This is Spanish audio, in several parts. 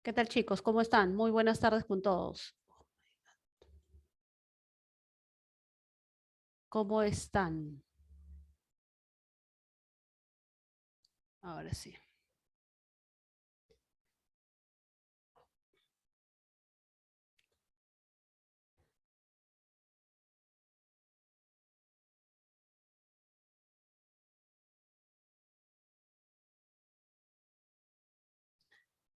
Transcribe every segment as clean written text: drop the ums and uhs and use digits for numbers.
¿Qué tal, chicos? ¿Cómo están? Muy buenas tardes con todos. ¿Cómo están? Ahora sí.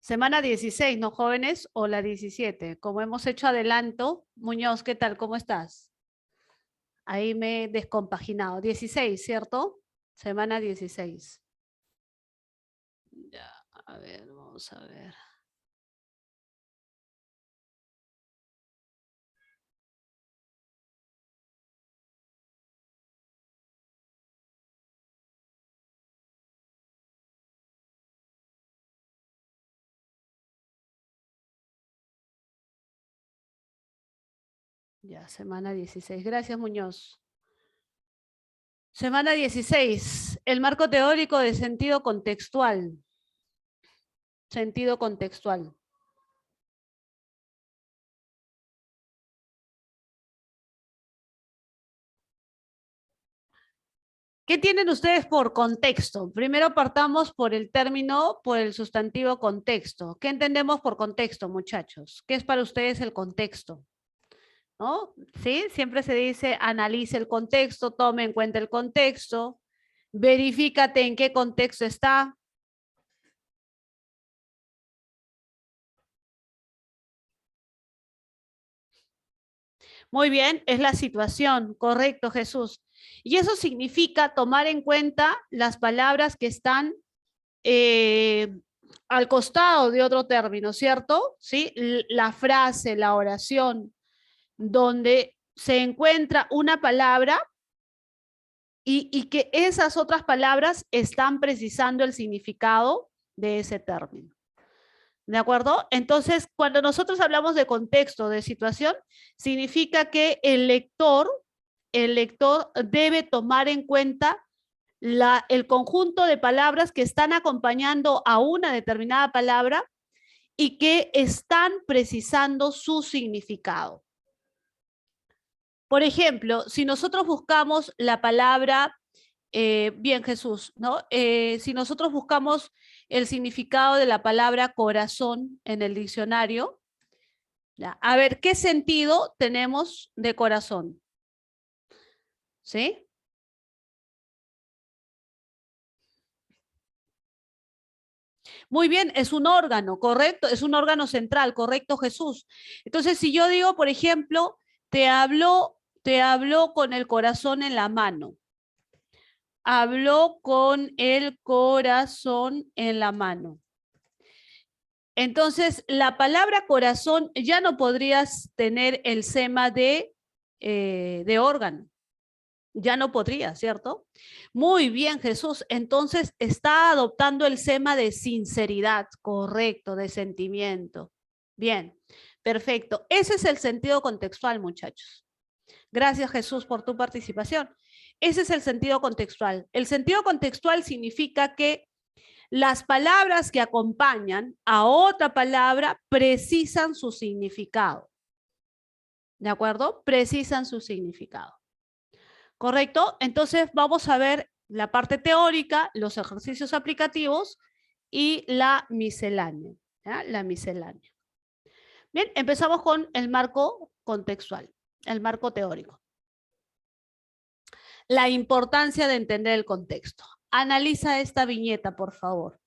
Semana 16, ¿no, jóvenes? O la 17. Como hemos hecho adelanto, Muñoz, ¿qué tal? ¿Cómo estás? Ahí me he descompaginado. 16, ¿cierto? Semana 16. Ya, a ver, vamos a ver. Ya, semana 16. Gracias, Muñoz. Semana 16. El marco teórico de sentido contextual. Sentido contextual. ¿Qué tienen ustedes por contexto? Primero partamos por el término, por el sustantivo contexto. ¿Qué entendemos por contexto, muchachos? ¿Qué es para ustedes el contexto? ¿No? ¿Sí? Siempre se dice analice el contexto, tome en cuenta el contexto, verifícate en qué contexto está. Muy bien, es la situación, correcto, Jesús. Y eso significa tomar en cuenta las palabras que están eh, al costado de otro término, ¿cierto? ¿Sí? La frase, la oración, donde se encuentra una palabra y que esas otras palabras están precisando el significado de ese término. ¿De acuerdo? Entonces, cuando nosotros hablamos de contexto, de situación, significa que el lector debe tomar en cuenta el conjunto de palabras que están acompañando a una determinada palabra y que están precisando su significado. Por ejemplo, si nosotros buscamos la palabra, bien Jesús, ¿no? Si nosotros buscamos el significado de la palabra corazón en el diccionario, ¿ya? A ver, ¿qué sentido tenemos de corazón? ¿Sí? Muy bien, es un órgano, ¿correcto? Es un órgano central, ¿correcto, Jesús? Entonces, si yo digo, por ejemplo, te habló con el corazón en la mano. Habló con el corazón en la mano. Entonces, la palabra corazón ya no podrías tener el sema de órgano. Ya no podría, ¿cierto? Muy bien, Jesús. Entonces está adoptando el sema de sinceridad, correcto, de sentimiento. Bien, perfecto. Ese es el sentido contextual, muchachos. Gracias, Jesús, por tu participación. Ese es el sentido contextual. El sentido contextual significa que las palabras que acompañan a otra palabra precisan su significado. ¿De acuerdo? Precisan su significado. ¿Correcto? Entonces vamos a ver la parte teórica, los ejercicios aplicativos y la miscelánea. ¿Ya? La miscelánea. Bien, empezamos con el marco contextual, el marco teórico. La importancia de entender el contexto. Analiza esta viñeta, por favor.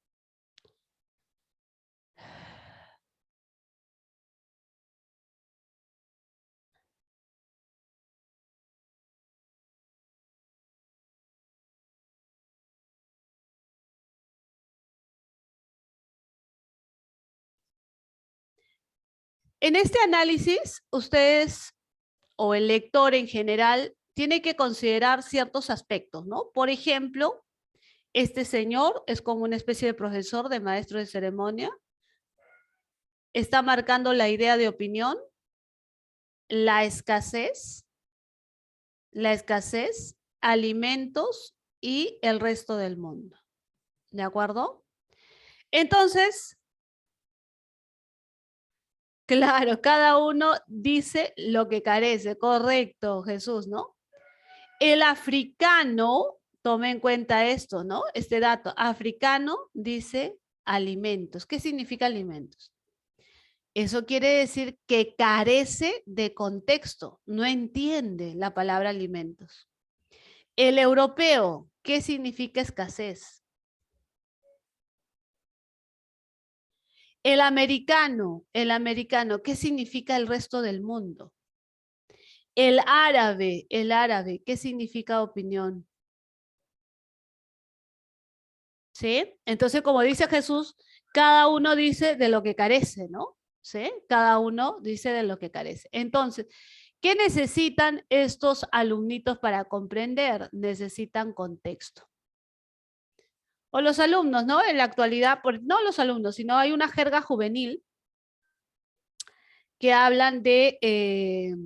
En este análisis, ustedes o el lector en general tiene que considerar ciertos aspectos, ¿no? Por ejemplo, este señor es como una especie de profesor, de maestro de ceremonia, está marcando la idea de opinión, la escasez, alimentos y el resto del mundo. ¿De acuerdo? Entonces, Claro, cada uno dice lo que carece, correcto, Jesús, ¿no? El africano, tome en cuenta esto, ¿no? Este dato, africano dice alimentos. ¿Qué significa alimentos? Eso quiere decir que carece de contexto, no entiende la palabra alimentos. El europeo, ¿qué significa escasez? El americano, ¿qué significa el resto del mundo? El árabe, ¿qué significa opinión? ¿Sí? Entonces, como dice Jesús, cada uno dice de lo que carece, ¿no? ¿Sí? Cada uno dice de lo que carece. Entonces, ¿qué necesitan estos alumnitos para comprender? Necesitan contexto. O los alumnos, ¿no? En la actualidad, no los alumnos, sino hay una jerga juvenil que hablan de,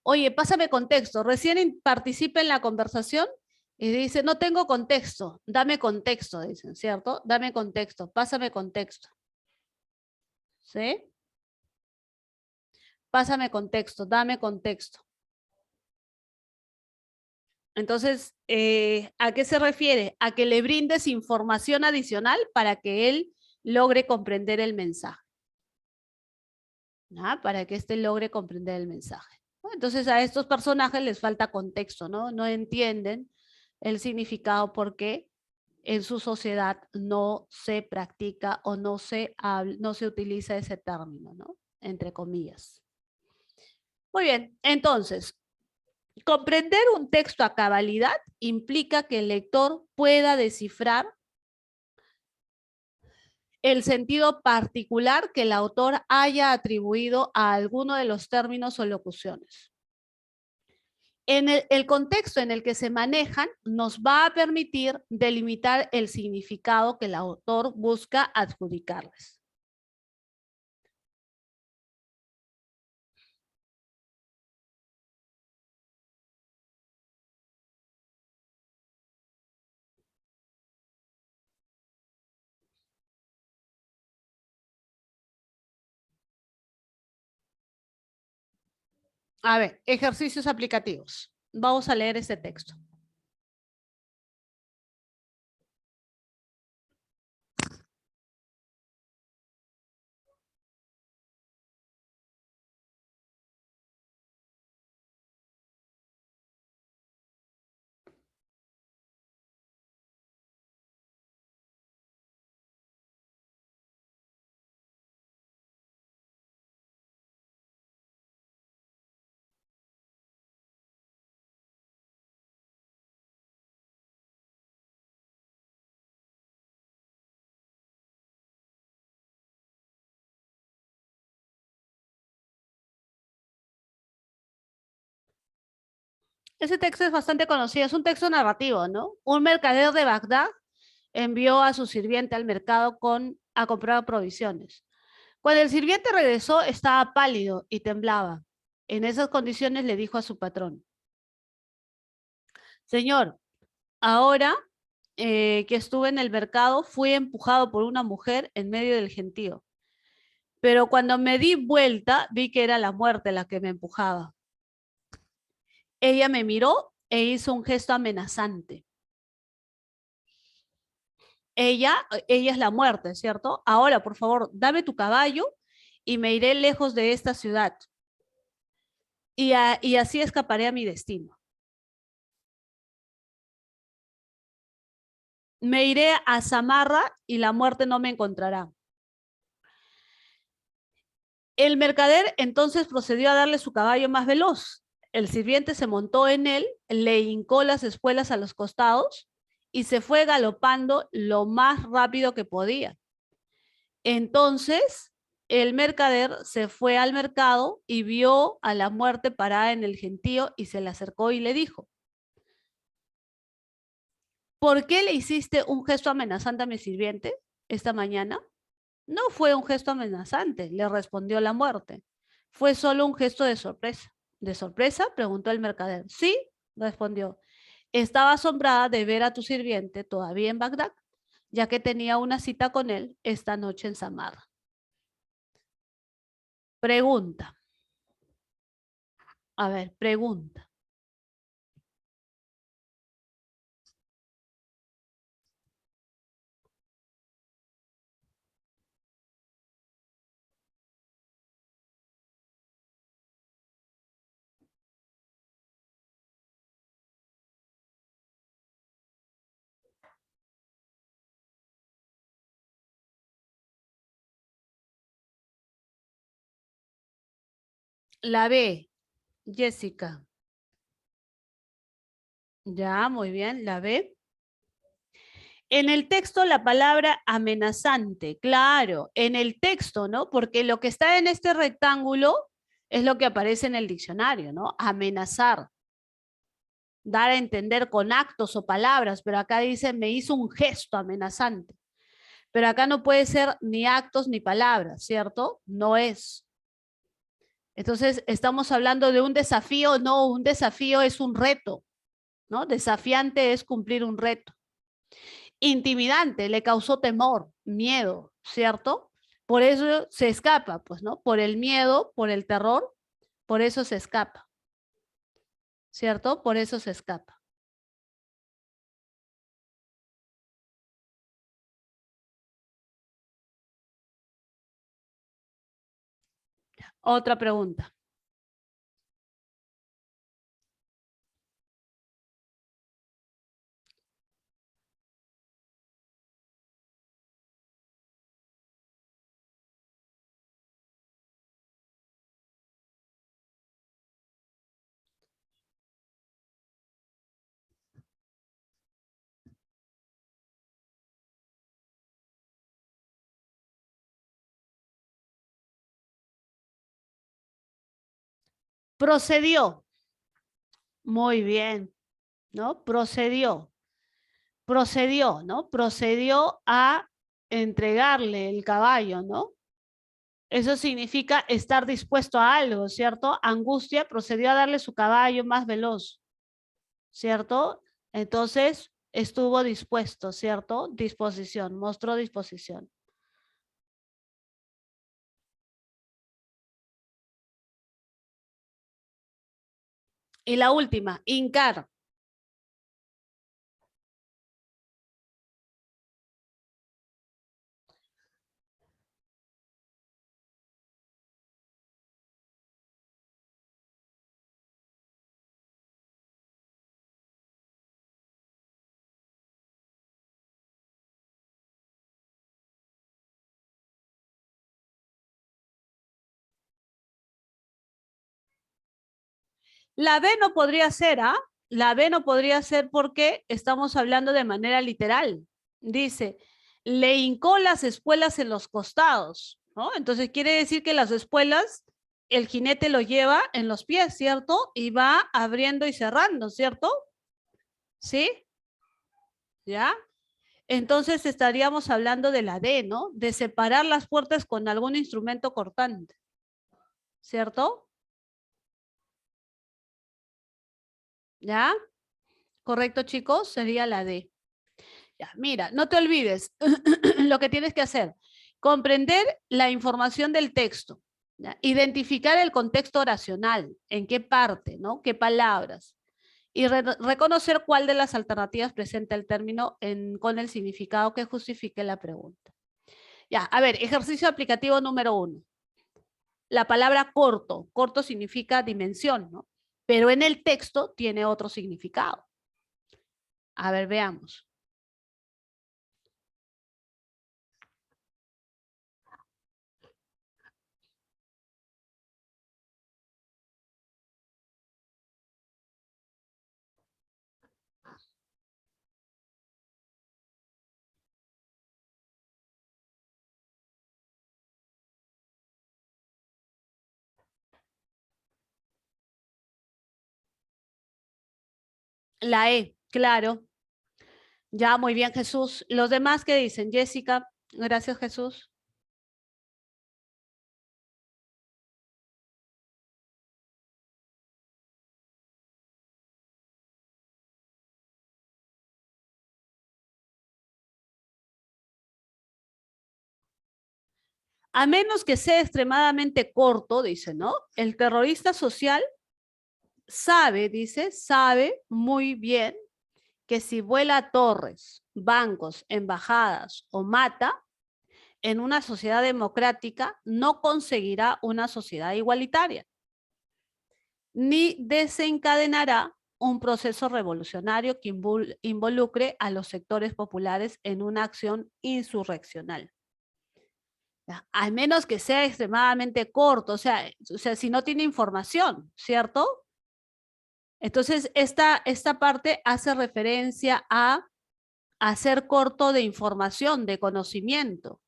oye, pásame contexto, recién participa en la conversación y dice, no tengo contexto, dame contexto, dicen, ¿cierto? Dame contexto, pásame contexto. ¿Sí? Pásame contexto, dame contexto. Entonces, ¿a qué se refiere? A que le brindes información adicional para que él logre comprender el mensaje. ¿Ah? Para que éste logre comprender el mensaje. Entonces, a estos personajes les falta contexto, ¿no? No entienden el significado porque en su sociedad no se practica o no se utiliza ese término, ¿no? Entre comillas. Muy bien, entonces, comprender un texto a cabalidad implica que el lector pueda descifrar el sentido particular que el autor haya atribuido a alguno de los términos o locuciones. En el contexto en el que se manejan nos va a permitir delimitar el significado que el autor busca adjudicarles. A ver, ejercicios aplicativos. Vamos a leer este texto. Ese texto es bastante conocido, es un texto narrativo, ¿no? Un mercader de Bagdad envió a su sirviente al mercado a comprar provisiones. Cuando el sirviente regresó, estaba pálido y temblaba. En esas condiciones le dijo a su patrón, señor, ahora que estuve en el mercado, fui empujado por una mujer en medio del gentío. Pero cuando me di vuelta, vi que era la muerte la que me empujaba. Ella me miró e hizo un gesto amenazante. Ella es la muerte, ¿cierto? Ahora, por favor, dame tu caballo y me iré lejos de esta ciudad. Y así escaparé a mi destino. Me iré a Samarra y la muerte no me encontrará. El mercader entonces procedió a darle su caballo más veloz. El sirviente se montó en él, le hincó las espuelas a los costados y se fue galopando lo más rápido que podía. Entonces, el mercader se fue al mercado y vio a la muerte parada en el gentío y se le acercó y le dijo, ¿por qué le hiciste un gesto amenazante a mi sirviente esta mañana? No fue un gesto amenazante, le respondió la muerte. Fue solo un gesto de sorpresa. ¿De sorpresa? Preguntó el mercader. Sí, respondió. Estaba asombrada de ver a tu sirviente todavía en Bagdad, ya que tenía una cita con él esta noche en Samarra. Pregunta. A ver, pregunta. La B, Jessica. Ya, muy bien, la B. En el texto la palabra amenazante, claro, en el texto, ¿no? Porque lo que está en este rectángulo es lo que aparece en el diccionario, ¿no? Amenazar, dar a entender con actos o palabras, pero acá dice, me hizo un gesto amenazante. Pero acá no puede ser ni actos ni palabras, ¿cierto? No es. Entonces, estamos hablando de un desafío, no, un desafío es un reto, ¿no? Desafiante es cumplir un reto. Intimidante, le causó temor, miedo, ¿cierto? Por eso se escapa, pues, ¿no? Por el miedo, por el terror, por eso se escapa, ¿cierto? Por eso se escapa. Otra pregunta. Procedió, muy bien, ¿no? Procedió, ¿no? Procedió a entregarle el caballo, ¿no? Eso significa estar dispuesto a algo, ¿cierto? Angustia procedió a darle su caballo más veloz, ¿cierto? Entonces estuvo dispuesto, ¿cierto? Disposición, mostró disposición. Y la última, hincar. La B no podría ser, ¿ah? La B no podría ser porque estamos hablando de manera literal. Dice, le hincó las espuelas en los costados, ¿no? Entonces quiere decir que las espuelas, el jinete lo lleva en los pies, ¿cierto? Y va abriendo y cerrando, ¿cierto? ¿Sí? ¿Ya? Entonces estaríamos hablando de la D, ¿no? De separar las puertas con algún instrumento cortante, ¿cierto? ¿Ya? ¿Correcto, chicos? Sería la D. Ya, mira, no te olvides lo que tienes que hacer. Comprender la información del texto. ¿Ya? Identificar el contexto oracional, en qué parte, ¿no? ¿Qué palabras? Y reconocer cuál de las alternativas presenta el término con el significado que justifique la pregunta. Ya, a ver, ejercicio aplicativo número 1. La palabra corto, corto significa dimensión, ¿no? Pero en el texto tiene otro significado. A ver, veamos. La E, claro. Ya, muy bien, Jesús. ¿Los demás qué dicen? Jessica, gracias, Jesús. A menos que sea extremadamente corto, dice, ¿no? El terrorista social sabe, dice, sabe muy bien que si vuela torres, bancos, embajadas o mata, en una sociedad democrática no conseguirá una sociedad igualitaria, ni desencadenará un proceso revolucionario que involucre a los sectores populares en una acción insurreccional. Al menos que sea extremadamente corto, o sea, si no tiene información, ¿cierto? Entonces, esta parte hace referencia a hacer corto de información, de conocimiento.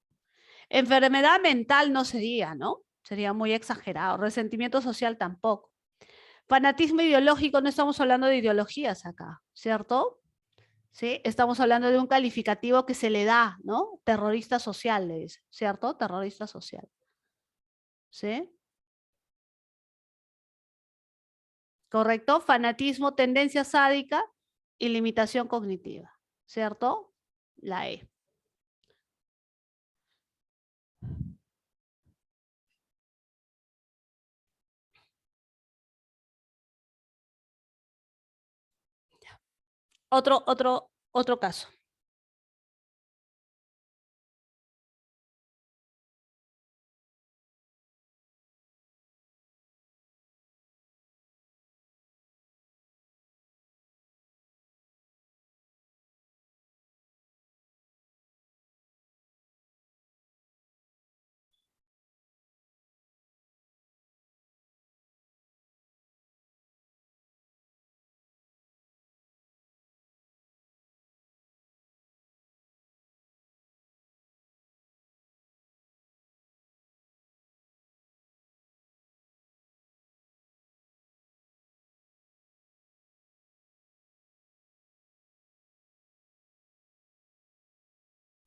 Enfermedad mental no sería, ¿no? Sería muy exagerado. Resentimiento social tampoco. Fanatismo ideológico, no estamos hablando de ideologías acá, ¿cierto? ¿Sí? Estamos hablando de un calificativo que se le da, ¿no? Terrorista social, le dice, ¿cierto? Terrorista social. ¿Sí? ¿Correcto? Fanatismo, tendencia sádica y limitación cognitiva, ¿cierto? La E. Otro caso.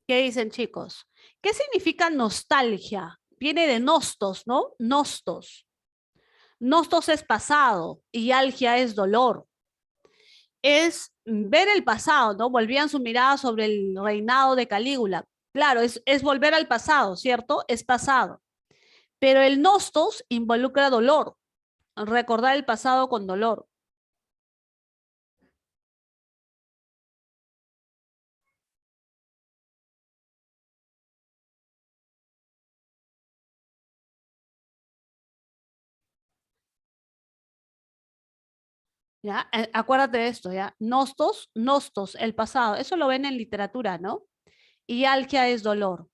¿Qué dicen, chicos? ¿Qué significa nostalgia? Viene de nostos, ¿no? Nostos. Nostos es pasado y algia es dolor. Es ver el pasado, ¿no? Volvían su mirada sobre el reinado de Calígula. Claro, es volver al pasado, ¿cierto? Es pasado. Pero el nostos involucra dolor, recordar el pasado con dolor. ¿Ya? Acuérdate de esto, ¿ya? Nostos, nostos, el pasado. Eso lo ven en literatura, ¿no? Y algia es dolor.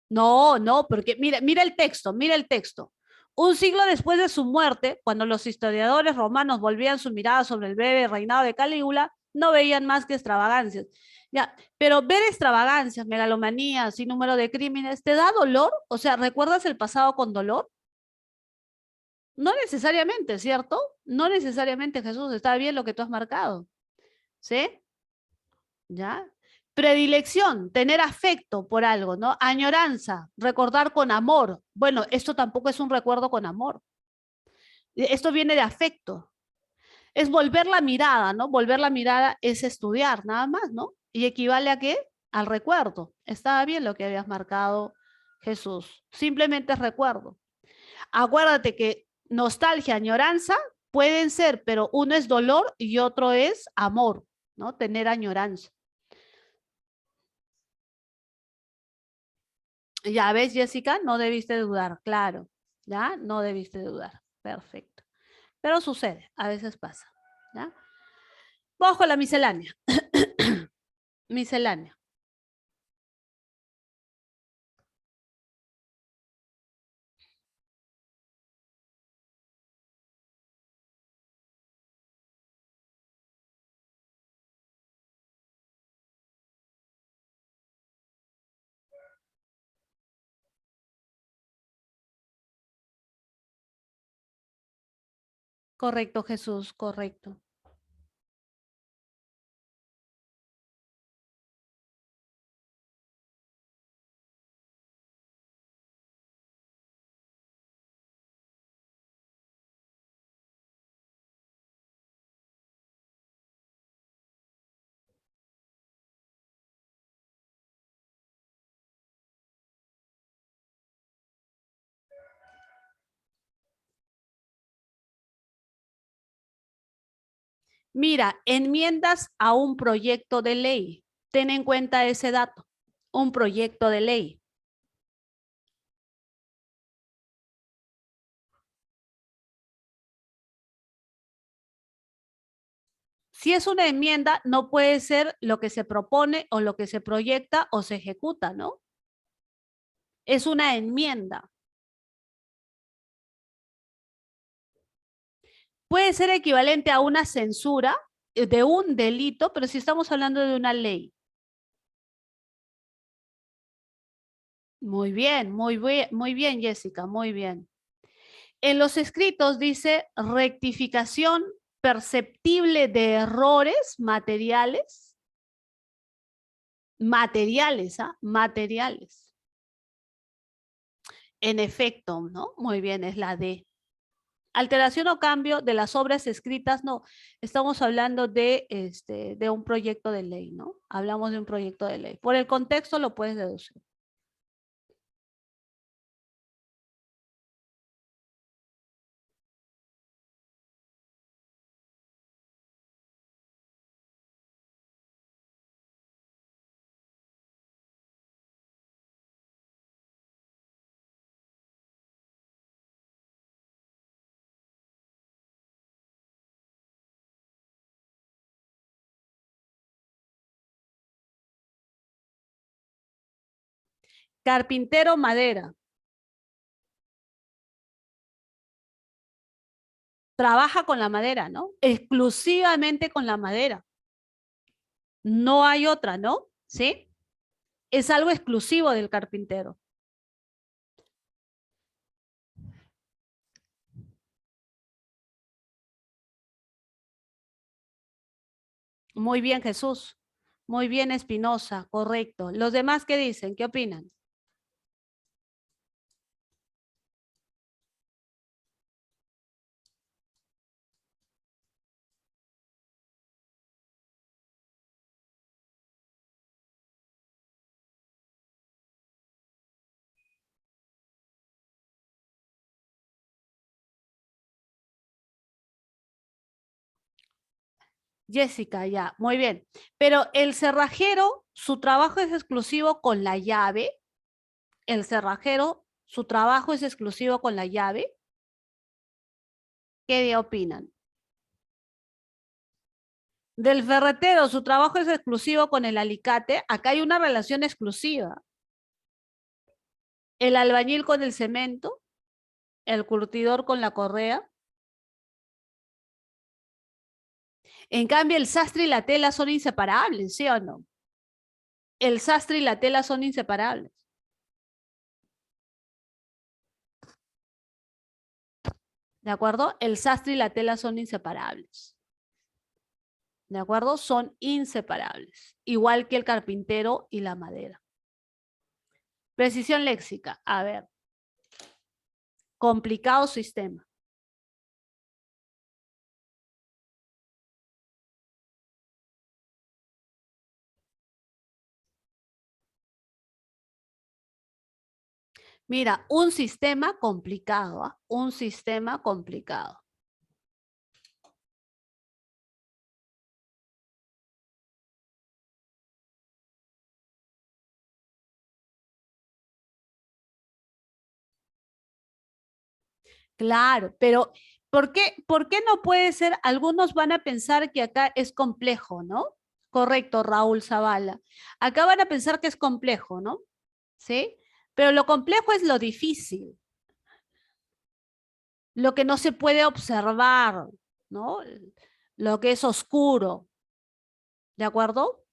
No, no, porque mira el texto, mira el texto. Un siglo después de su muerte, cuando los historiadores romanos volvían su mirada sobre el breve reinado de Calígula, no veían más que extravagancias. Ya, pero ver extravagancias, megalomanías y número de crímenes, ¿te da dolor? O sea, ¿recuerdas el pasado con dolor? No necesariamente, ¿cierto? No necesariamente, Jesús, está bien lo que tú has marcado. ¿Sí? ¿Ya? Predilección, tener afecto por algo, ¿no? Añoranza, recordar con amor. Bueno, esto tampoco es un recuerdo con amor. Esto viene de afecto. Es volver la mirada, ¿no? Volver la mirada es estudiar, nada más, ¿no? ¿Y equivale a qué? Al recuerdo. Estaba bien lo que habías marcado, Jesús. Simplemente es recuerdo. Acuérdate que nostalgia, añoranza pueden ser, pero uno es dolor y otro es amor, ¿no? Tener añoranza. Ya ves, Jessica, no debiste dudar, claro. ¿Ya? No debiste dudar. Perfecto. Pero sucede, a veces pasa. ¿Ya? Vamos con la miscelánea. Miscelánea. Correcto, Jesús, correcto. Mira, enmiendas a un proyecto de ley. Ten en cuenta ese dato. Un proyecto de ley. Si es una enmienda, no puede ser lo que se propone o lo que se proyecta o se ejecuta, ¿no? Es una enmienda. Puede ser equivalente a una censura de un delito, pero si estamos hablando de una ley. Muy bien, Jessica, muy bien. En los escritos dice rectificación perceptible de errores materiales. Materiales, ¿ah? Materiales. En efecto, ¿no? Muy bien, es la D. Alteración o cambio de las obras escritas, no. Estamos hablando de un proyecto de ley, ¿no? Hablamos de un proyecto de ley. Por el contexto lo puedes deducir. Carpintero, madera. Trabaja con la madera, ¿no? Exclusivamente con la madera. No hay otra, ¿no? ¿Sí? Es algo exclusivo del carpintero. Muy bien, Jesús. Muy bien, Espinosa. Correcto. ¿Los demás qué dicen? ¿Qué opinan? Jessica, ya, muy bien. Pero el cerrajero, su trabajo es exclusivo con la llave. El cerrajero, su trabajo es exclusivo con la llave. ¿Qué opinan? Del ferretero, su trabajo es exclusivo con el alicate. Acá hay una relación exclusiva. El albañil con el cemento, el curtidor con la correa. En cambio, el sastre y la tela son inseparables, ¿sí o no? El sastre y la tela son inseparables. ¿De acuerdo? El sastre y la tela son inseparables. ¿De acuerdo? Son inseparables. Igual que el carpintero y la madera. Precisión léxica. A ver. Complicado sistema. Mira, un sistema complicado. ¿Ah? Un sistema complicado. Claro, pero por qué no puede ser? Algunos van a pensar que acá es complejo, ¿no? Correcto, Raúl Zavala. Acá van a pensar que es complejo, ¿no? ¿Sí? Pero lo complejo es lo difícil, lo que no se puede observar, ¿no? Lo que es oscuro, ¿de acuerdo?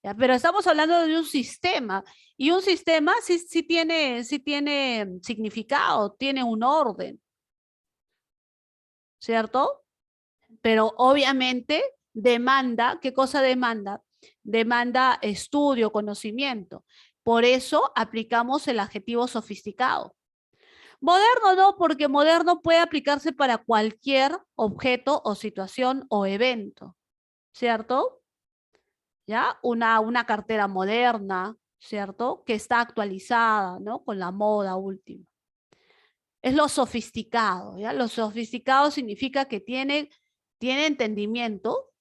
Ya, pero estamos hablando de un sistema y un sistema sí tiene significado, tiene un orden, ¿cierto? Pero obviamente demanda, ¿qué cosa demanda? Demanda estudio, conocimiento. Por eso aplicamos el adjetivo sofisticado. Moderno no, porque moderno puede aplicarse para cualquier objeto o situación o evento, ¿cierto? ¿Ya? Una cartera moderna, ¿cierto? Que está actualizada, ¿no? Con la moda última. Es lo sofisticado, ¿ya? Lo sofisticado significa que tiene entendimiento,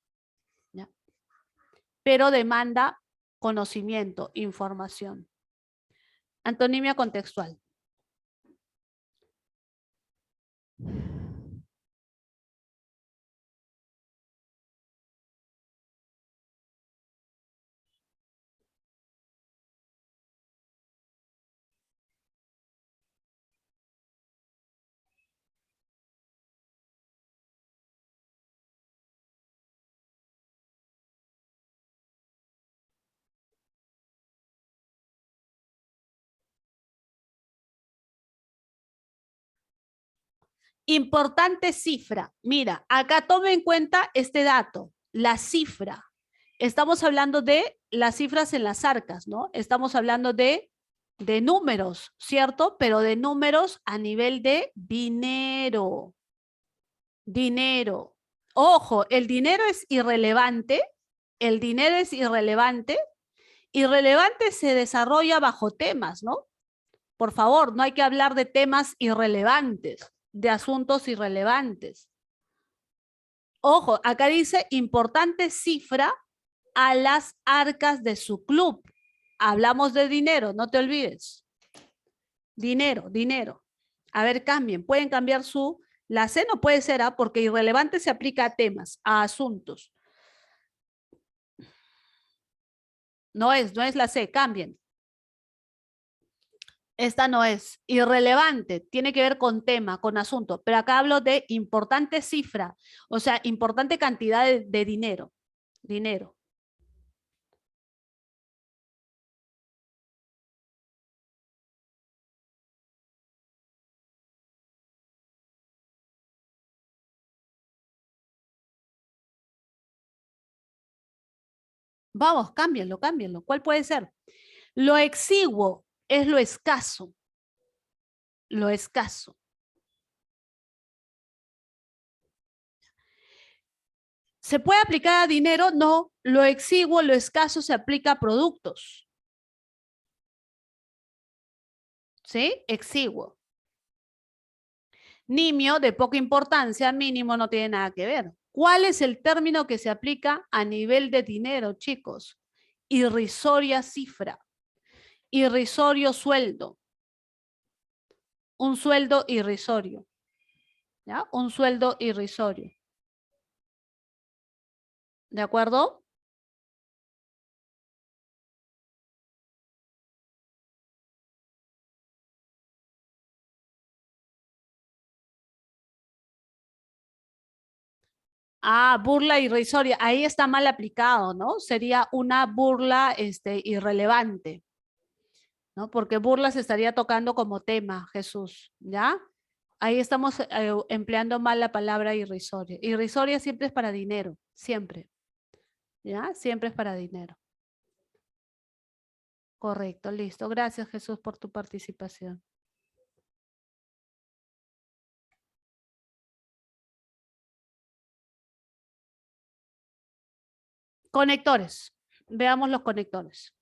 pero demanda conocimiento, información. Antonimia contextual. Importante cifra. Mira, acá tome en cuenta este dato, la cifra. Estamos hablando de las cifras en las arcas, ¿no? Estamos hablando de números, ¿cierto? Pero de números a nivel de dinero. Dinero. Ojo, el dinero es irrelevante. El dinero es irrelevante. Irrelevante se desarrolla bajo temas, ¿no? Por favor, no hay que hablar de temas irrelevantes, de asuntos irrelevantes. Ojo, acá dice importante cifra a las arcas de su club. Hablamos de dinero, no te olvides. Dinero, dinero. A ver, cambien. Pueden cambiar la C no puede ser, ¿ah? Porque irrelevante se aplica a temas, a asuntos. No es la C, cambien. Esta no es irrelevante, tiene que ver con tema, con asunto, pero acá hablo de importante cifra, o sea, importante cantidad de dinero. Dinero. Vamos, cámbienlo, cámbienlo. ¿Cuál puede ser? Lo exiguo es lo escaso. Lo escaso. ¿Se puede aplicar a dinero? No. Lo exiguo, lo escaso se aplica a productos. ¿Sí? Exiguo. Nimio, de poca importancia, mínimo no tiene nada que ver. ¿Cuál es el término que se aplica a nivel de dinero, chicos? Irrisoria cifra. Irrisorio sueldo. Un sueldo irrisorio. ¿Ya? Un sueldo irrisorio. ¿De acuerdo? Ah, burla irrisoria. Ahí está mal aplicado, ¿no? Sería una burla irrelevante, ¿no? Porque burla se estaría tocando como tema, Jesús, ¿ya? Ahí estamos empleando mal la palabra irrisoria. Irrisoria siempre es para dinero, siempre, ¿ya? Siempre es para dinero. Correcto, listo. Gracias, Jesús, por tu participación. Conectores. Veamos los conectores.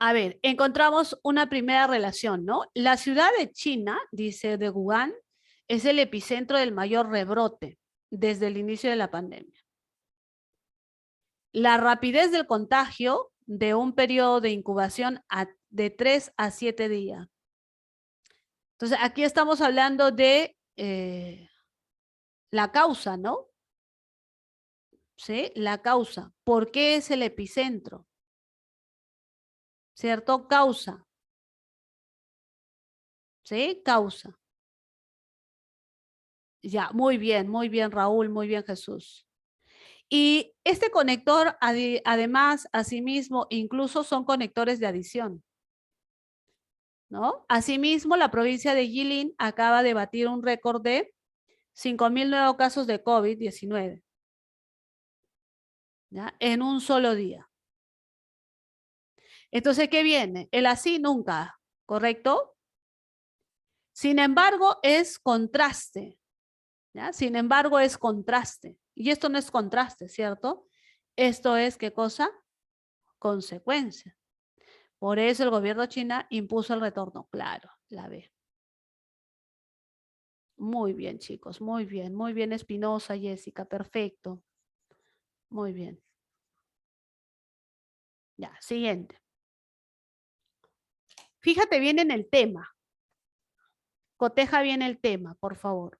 A ver, encontramos una primera relación, ¿no? La ciudad de China, dice de Wuhan, es el epicentro del mayor rebrote desde el inicio de la pandemia. La rapidez del contagio de un periodo de incubación de 3 a 7 días. Entonces, aquí estamos hablando de la causa, ¿no? ¿Sí? La causa. ¿Por qué es el epicentro? ¿Cierto? Causa. ¿Sí? Causa. Ya, muy bien, Raúl, muy bien, Jesús. Y este conector, además, asimismo, incluso son conectores de adición, ¿no? Asimismo, la provincia de Jilin acaba de batir un récord de 5.000 nuevos casos de COVID-19, ¿ya? En un solo día. Entonces, ¿qué viene? El así nunca, ¿correcto? Sin embargo, es contraste, ¿ya? Sin embargo, es contraste. Y esto no es contraste, ¿cierto? Esto es, ¿qué cosa? Consecuencia. Por eso el gobierno chino impuso el retorno. Claro, la B. Muy bien, chicos, muy bien, Espinosa, Jessica, perfecto. Muy bien. Ya, siguiente. Fíjate bien en el tema. Coteja bien el tema, por favor.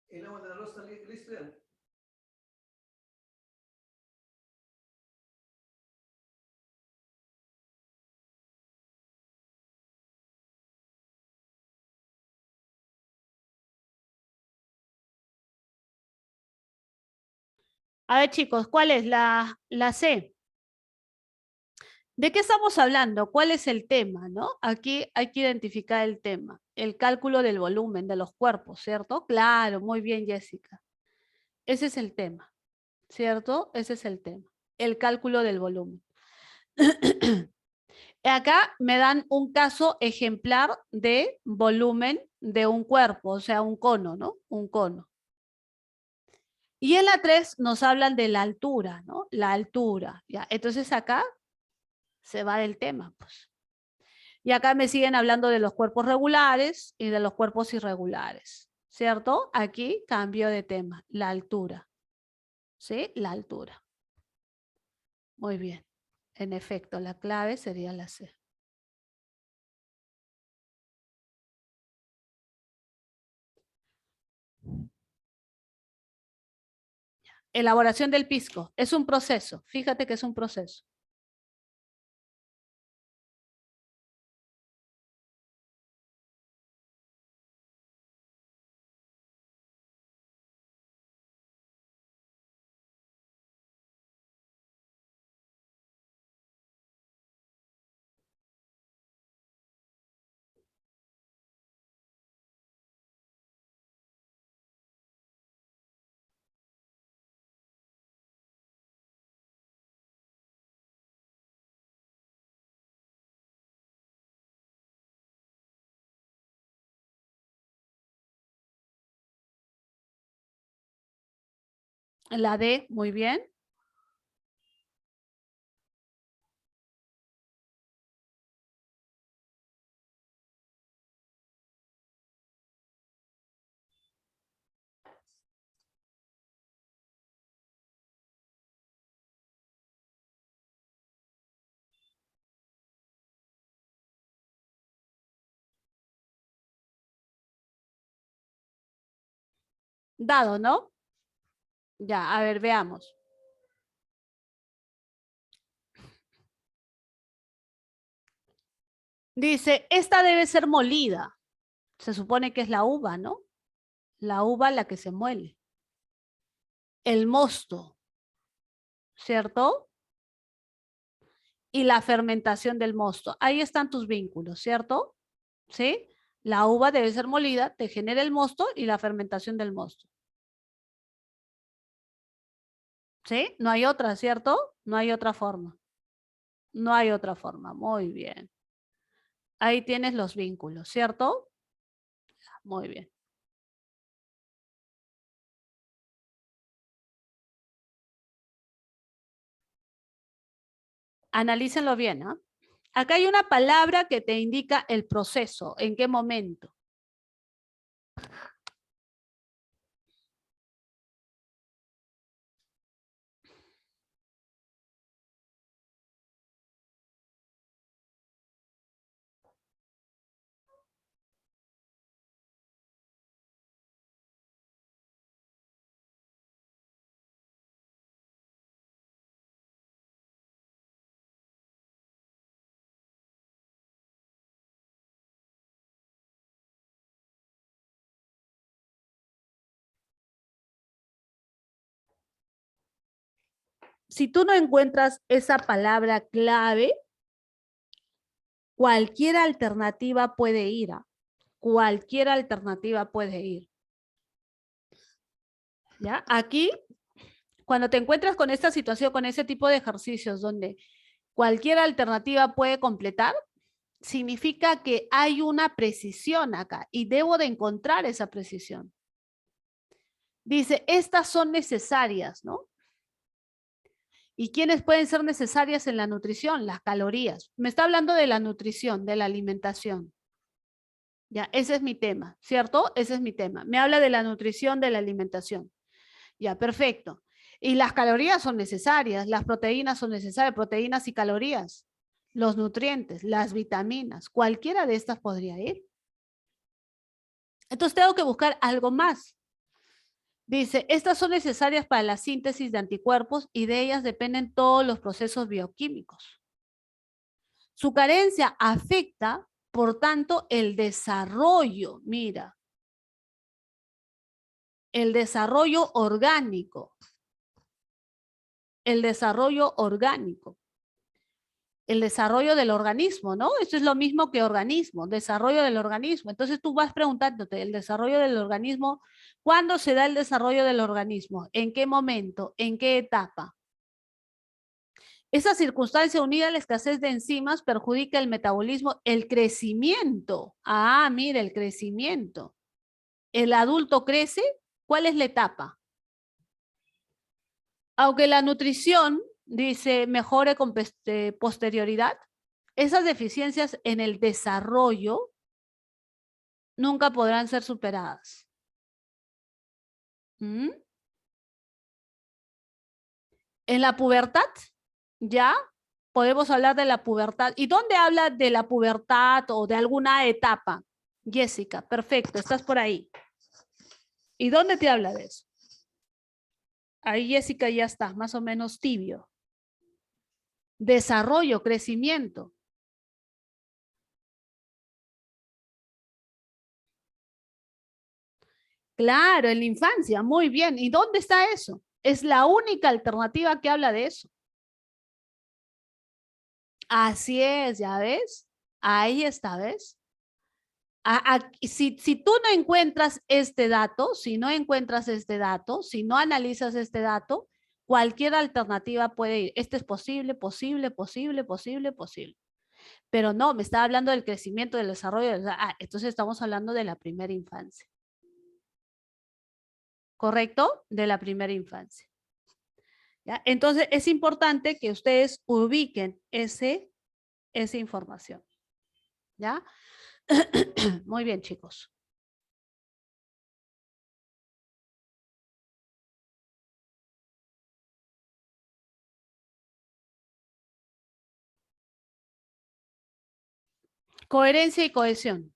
El agua del arroz está listo ya. A ver, chicos, ¿cuál es la C? ¿De qué estamos hablando? ¿Cuál es el tema, no? Aquí hay que identificar el tema. El cálculo del volumen de los cuerpos, ¿cierto? Claro, muy bien, Jessica. Ese es el tema, ¿cierto? Ese es el tema. El cálculo del volumen. Acá me dan un caso ejemplar de volumen de un cuerpo, o sea, un cono, ¿no? Un cono. Y en la 3 nos hablan de la altura, ¿no? La altura, ¿ya? Entonces acá se va del tema, pues. Y acá me siguen hablando de los cuerpos regulares y de los cuerpos irregulares, ¿cierto? Aquí cambio de tema, la altura, ¿sí? La altura. Muy bien. En efecto, la clave sería la C. Elaboración del pisco. Es un proceso. Fíjate que es un proceso. La D, muy bien. Dado, ¿no? Ya, a ver, veamos. Dice, esta debe ser molida. Se supone que es la uva, ¿no? La uva la que se muele. El mosto, ¿cierto? Y la fermentación del mosto. Ahí están tus vínculos, ¿cierto? ¿Sí? La uva debe ser molida, te genera el mosto y la fermentación del mosto. ¿Sí? No hay otra, ¿cierto? No hay otra forma. No hay otra forma. Muy bien. Ahí tienes los vínculos, ¿cierto? Muy bien. Analícenlo bien, ¿ah? Acá hay una palabra que te indica el proceso, en qué momento. Si tú no encuentras esa palabra clave, cualquier alternativa puede ir. Cualquier alternativa puede ir. ¿Ya? Aquí, cuando te encuentras con esta situación, con ese tipo de ejercicios donde cualquier alternativa puede completar, significa que hay una precisión acá y debo de encontrar esa precisión. Dice, estas son necesarias, ¿no? ¿Y quiénes pueden ser necesarias en la nutrición? Las calorías. Me está hablando de la nutrición, de la alimentación. Ya, ese es mi tema, ¿cierto? Ese es mi tema. Me habla de la nutrición, de la alimentación. Ya, perfecto. Y las calorías son necesarias, las proteínas son necesarias, proteínas y calorías, los nutrientes, las vitaminas, cualquiera de estas podría ir. Entonces tengo que buscar algo más. Dice, estas son necesarias para la síntesis de anticuerpos y de ellas dependen todos los procesos bioquímicos. Su carencia afecta, por tanto, el desarrollo, mira, el desarrollo orgánico, el desarrollo orgánico, el desarrollo del organismo, ¿no? Esto es lo mismo que organismo, desarrollo del organismo. Entonces tú vas preguntándote, el desarrollo del organismo, ¿cuándo se da el desarrollo del organismo? ¿En qué momento? ¿En qué etapa? Esa circunstancia unida a la escasez de enzimas perjudica el metabolismo, el crecimiento. Ah, mira, el crecimiento. El adulto crece, ¿cuál es la etapa? Aunque la nutrición, dice, mejore con posterioridad, esas deficiencias en el desarrollo nunca podrán ser superadas. ¿Mm? En la pubertad, ya podemos hablar de la pubertad. ¿Y dónde habla de la pubertad o de alguna etapa? Jessica, perfecto, estás por ahí. ¿Y dónde te habla de eso? Ahí Jessica ya está, más o menos tibio. Desarrollo, crecimiento. Claro, en la infancia, muy bien. ¿Y dónde está eso? Es la única alternativa que habla de eso. Así es, ¿ya ves? Ahí está, ¿ves? Si tú no encuentras este dato, si no encuentras este dato, si no analizas este dato, cualquier alternativa puede ir. Este es posible, posible, posible, posible, posible. Pero no, me estaba hablando del crecimiento, del desarrollo. Entonces estamos hablando de la primera infancia. ¿Correcto? De la primera infancia. ¿Ya? Entonces es importante que ustedes ubiquen esa información. ¿Ya? Muy bien, chicos. Coherencia y cohesión.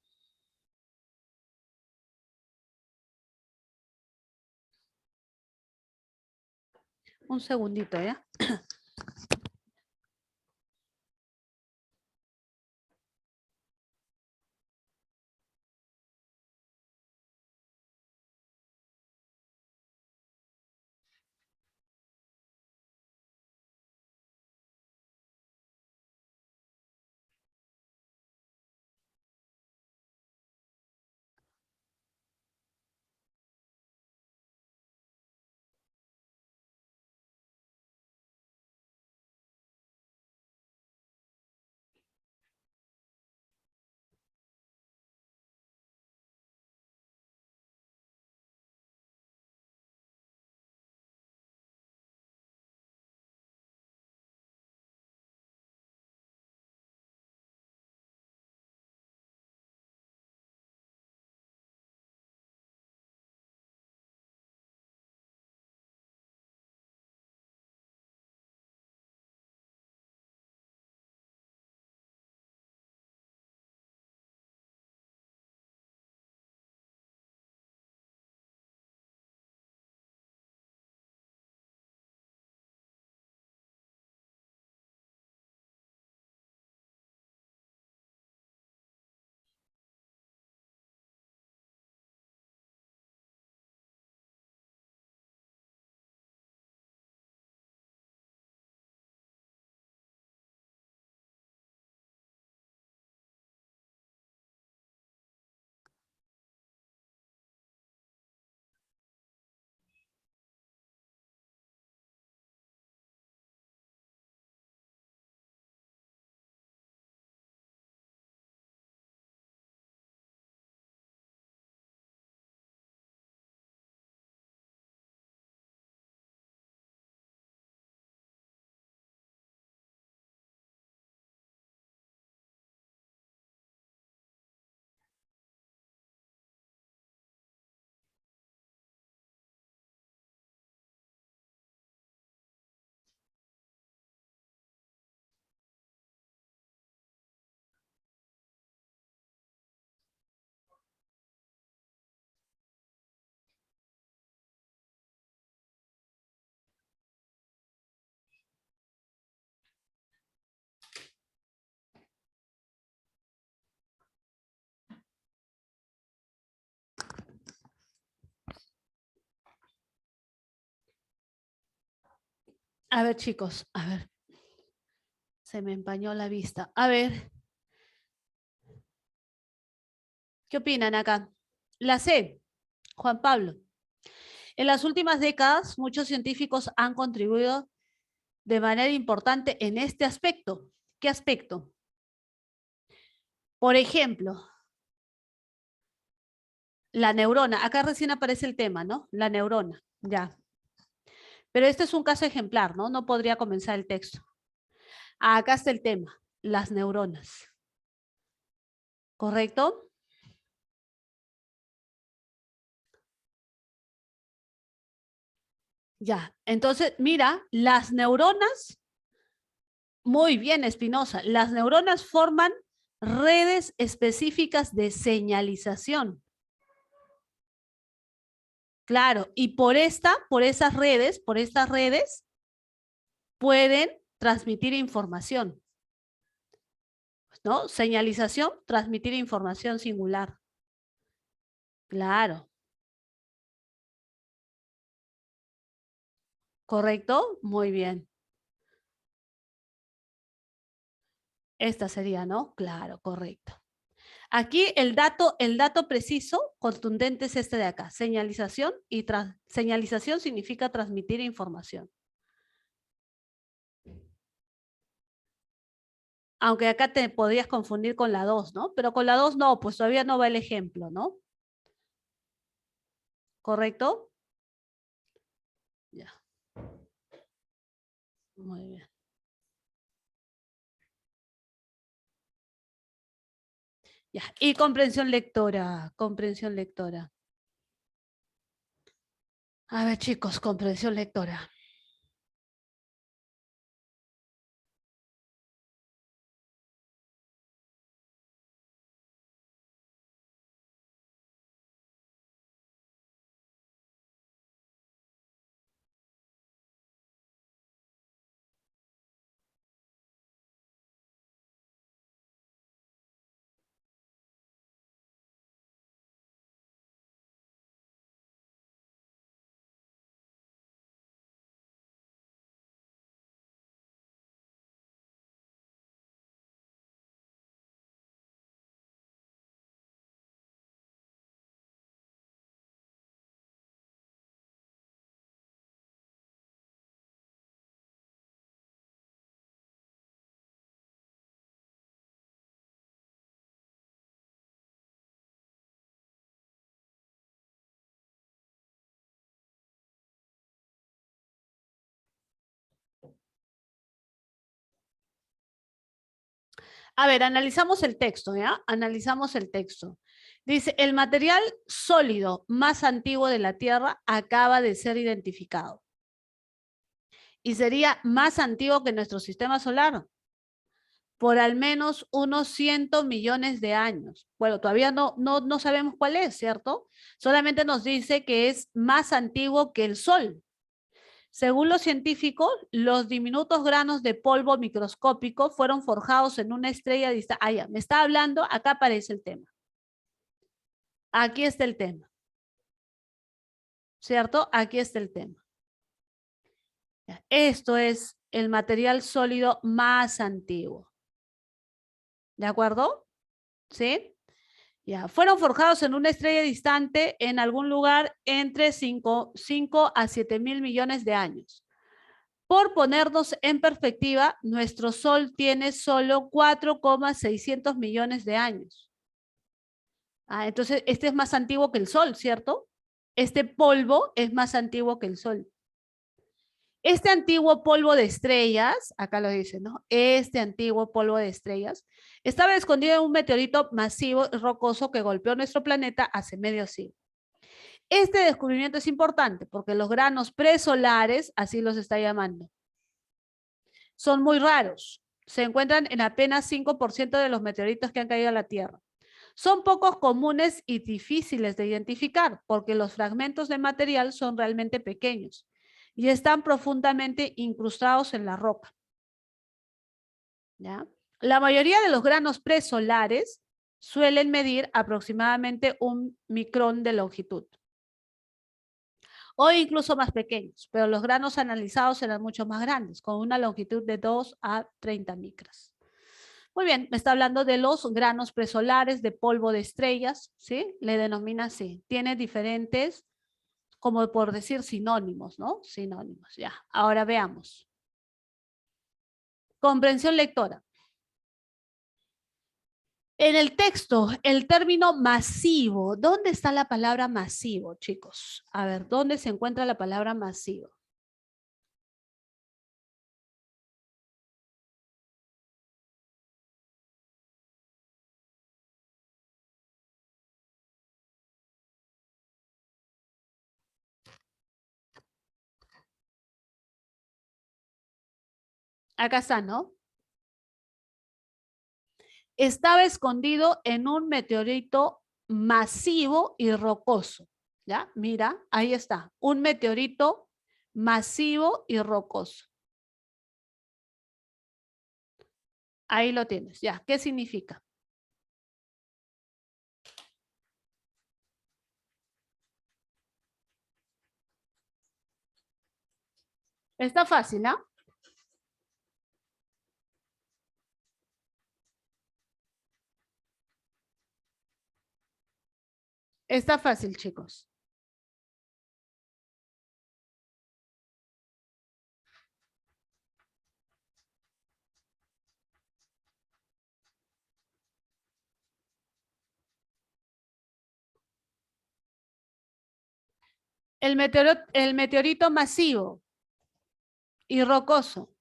Un segundito, ¿ya? A ver, chicos, a ver. Se me empañó la vista. A ver. ¿Qué opinan acá? La C, Juan Pablo. En las últimas décadas, muchos científicos han contribuido de manera importante en este aspecto. ¿Qué aspecto? Por ejemplo, la neurona. Acá recién aparece el tema, ¿no? La neurona, ya. Pero este es un caso ejemplar, ¿no? No podría comenzar el texto. Acá está el tema, las neuronas. ¿Correcto? Ya, entonces, mira, las neuronas, muy bien, Espinosa, las neuronas forman redes específicas de señalización. Claro, y por estas redes, pueden transmitir información, ¿no? Señalización, transmitir información singular. Claro. ¿Correcto? Muy bien. Esta sería, ¿no? Claro, correcto. Aquí el dato preciso, contundente es este de acá. Señalización y señalización significa transmitir información. Aunque acá te podrías confundir con la 2, ¿no? Pero con la 2 no, pues todavía no va el ejemplo, ¿no? ¿Correcto? Ya. Muy bien. Ya. Y comprensión lectora, comprensión lectora. A ver, chicos, comprensión lectora. A ver, analizamos el texto, ¿ya? Analizamos el texto. Dice, el material sólido más antiguo de la Tierra acaba de ser identificado. Y sería más antiguo que nuestro sistema solar por al menos unos 100 millones de años. Bueno, todavía no sabemos cuál es, ¿cierto? Solamente nos dice que es más antiguo que el Sol. Según los científicos, los diminutos granos de polvo microscópico fueron forjados en una estrella distante. Ah, ya, me está hablando, acá aparece el tema. Aquí está el tema. ¿Cierto? Aquí está el tema. Esto es el material sólido más antiguo. ¿De acuerdo? ¿Sí? Ya. Fueron forjados en una estrella distante en algún lugar entre 5 a 7 mil millones de años. Por ponernos en perspectiva, nuestro Sol tiene solo 4,600 millones de años. Entonces, este es más antiguo que el Sol, ¿cierto? Este polvo es más antiguo que el Sol. Este antiguo polvo de estrellas, acá lo dice, ¿no? Este antiguo polvo de estrellas estaba escondido en un meteorito masivo rocoso que golpeó nuestro planeta hace medio siglo. Este descubrimiento es importante porque los granos presolares, así los está llamando, son muy raros. Se encuentran en apenas 5% de los meteoritos que han caído a la Tierra. Son pocos comunes y difíciles de identificar porque los fragmentos de material son realmente pequeños y están profundamente incrustados en la roca. ¿Ya? La mayoría de los granos presolares suelen medir aproximadamente 1 micrón de longitud. o incluso más pequeños, pero los granos analizados eran mucho más grandes, con una longitud de 2 a 30 micras. Muy bien, me está hablando de los granos presolares de polvo de estrellas, ¿sí? Le denomina así. Tiene diferentes, como por decir, sinónimos, ¿no? Sinónimos, ya. Ahora veamos. Comprensión lectora. En el texto, el término masivo, ¿dónde está la palabra masivo, chicos? A ver, ¿dónde se encuentra la palabra masivo? Acá está, ¿no? Estaba escondido en un meteorito masivo y rocoso. ¿Ya? Mira, ahí está. Un meteorito masivo y rocoso. Ahí lo tienes. Ya, ¿qué significa? Está fácil, ¿no? Está fácil, chicos. El meteorito masivo y rocoso.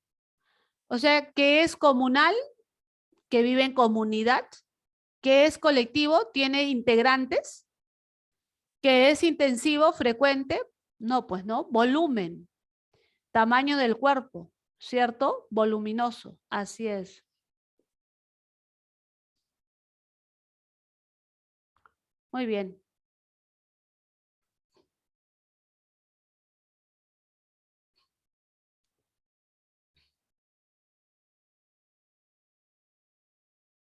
O sea, que es comunal, que vive en comunidad, que es colectivo, tiene integrantes, que es intensivo, frecuente. No, pues no. Volumen, tamaño del cuerpo, ¿cierto? Voluminoso, así es. Muy bien.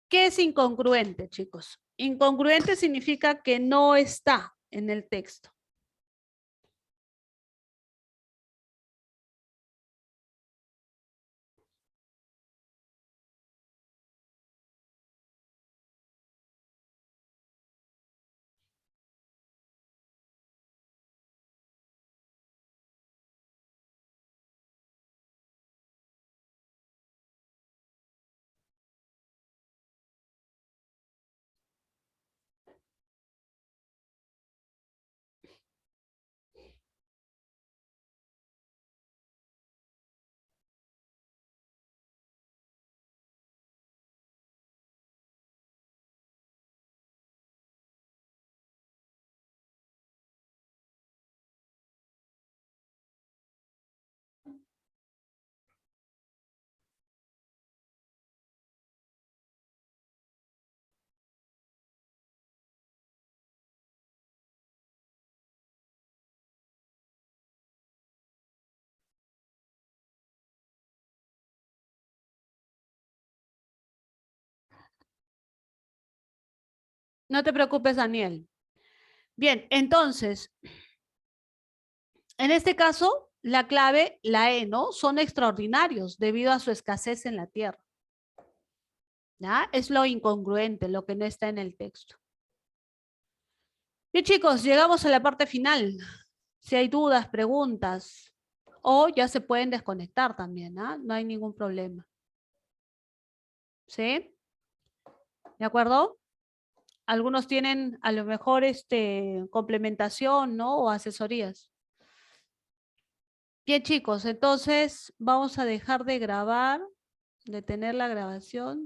¿Qué es incongruente, chicos? Incongruente significa que no está en el texto. No te preocupes, Daniel. Bien, entonces, en este caso, la clave, la E, ¿no? Son extraordinarios debido a su escasez en la tierra. ¿Ya? Es lo incongruente, lo que no está en el texto. Bien, chicos, llegamos a la parte final. Si hay dudas, preguntas, o ya se pueden desconectar también, ¿ah? No hay ningún problema. ¿Sí? ¿De acuerdo? Algunos tienen a lo mejor complementación, ¿no? O asesorías. Bien, chicos, entonces vamos a dejar de grabar, de tener la grabación.